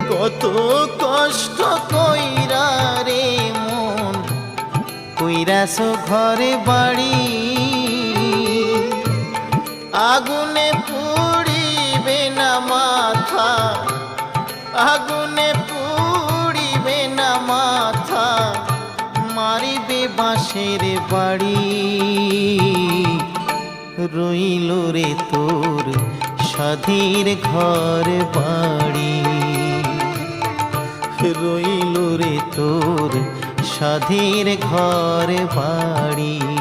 কত কষ্ট কইরা রে মন কইরাছ ঘরে বাড়ি, আগুনে পুড়িবে না মাথা, আগুনে পুড়িবে না মাথা, মারিবে বাঁশের বাড়ি। রইল রে তোর সাধীর ঘর বাড়ি, রইল রে তোর সাধীর ঘর বাড়ি।